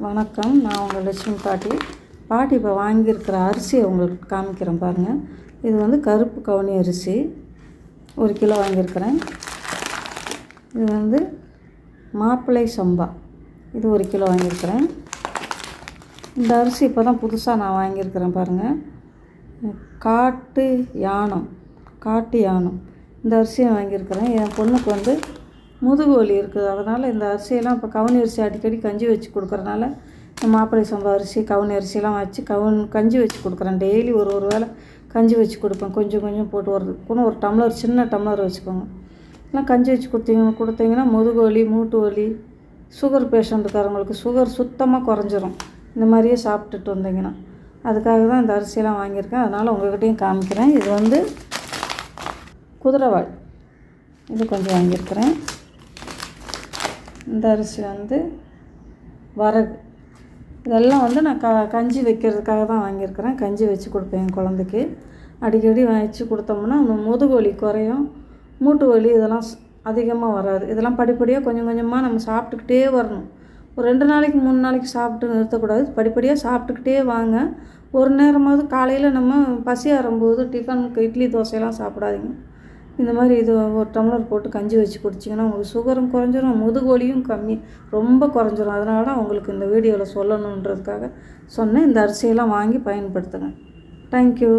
வணக்கம். நான் உங்கள் லட்சுமி பாட்டி இப்போ வாங்கியிருக்கிற அரிசியை உங்களுக்கு காமிக்கிறேன் பாருங்கள். இது வந்து கருப்பு கவுனி அரிசி 1 கிலோ வாங்கியிருக்கிறேன். இது வந்து மாப்பிள்ளை சம்பா, இது 1 கிலோ வாங்கியிருக்கிறேன். இந்த அரிசி இப்போ தான் புதுசாக நான் வாங்கியிருக்கிறேன் பாருங்கள். காட்டு யானம் இந்த அரிசியை வாங்கியிருக்கிறேன். என் பொண்ணுக்கு வந்து முதுகு வலி இருக்குது, அதனால் இந்த அரிசியெல்லாம் இப்போ கவுனி அரிசி அடிக்கடி கஞ்சி வச்சு கொடுக்குறனால மாப்பிள்ளை சம்பா அரிசி கவுனி அரிசியெல்லாம் வச்சு கஞ்சி வச்சு கொடுக்குறேன். டெய்லி ஒரு வேளை கஞ்சி வச்சு கொடுப்பேன். கொஞ்சம் கொஞ்சம் போட்டு ஒரு டம்ளர், சின்ன டம்ளர் வச்சுக்கோங்க. எல்லாம் கஞ்சி வச்சு கொடுத்தீங்கன்னா முதுகு வலி, மூட்டு வலி, சுகர் பேஷண்ட்டுக்காரங்களுக்கு சுகர் சுத்தமாக குறைஞ்சிரும் இந்த மாதிரியே சாப்பிட்டுட்டு வந்தீங்கன்னா. அதுக்காக தான் இந்த அரிசியெல்லாம் வாங்கியிருக்கேன். அதனால் உங்கள்கிட்டையும் காமிக்கிறேன். இது வந்து குதிரைவால், இது கொஞ்சம் வாங்கியிருக்கிறேன். இந்த அரிசி வந்து வரகு, இதெல்லாம் வந்து நான் கஞ்சி வைக்கிறதுக்காக தான் வாங்கியிருக்கிறேன். கஞ்சி வச்சு கொடுப்பேன் என் குழந்தைக்கு. அடிக்கடி வச்சு கொடுத்தோம்னா அந்த முதுகு வலி குறையும், மூட்டு வலி இதெல்லாம் அதிகமாக வராது. இதெல்லாம் படிப்படியாக கொஞ்சம் கொஞ்சமாக நம்ம சாப்பிட்டுக்கிட்டே வரணும். ஒரு 2 நாளைக்கு 3 நாளைக்கு சாப்பிட்டு நிறுத்தக்கூடாது. படிப்படியாக சாப்பிட்டுக்கிட்டே வாங்க. ஒரு நேரமாவது காலையில் நம்ம பசி ஆறும்போது டிஃபனுக்கு இட்லி தோசையெல்லாம் சாப்பிடாதீங்க. இந்த மாதிரி இது ஒரு டம்ளர் போட்டு கஞ்சி வச்சு குடிச்சிங்கன்னா உங்களுக்கு சுகரும் குறைஞ்சிரும், முதுகு வலியும் ரொம்ப குறைஞ்சிரும். அதனால தான் உங்களுக்கு இந்த வீடியோவில் சொல்லணுன்றதுக்காக சொன்னேன். இந்த அரிசியெல்லாம் வாங்கி பயன்படுத்துங்க. தேங்க்யூ.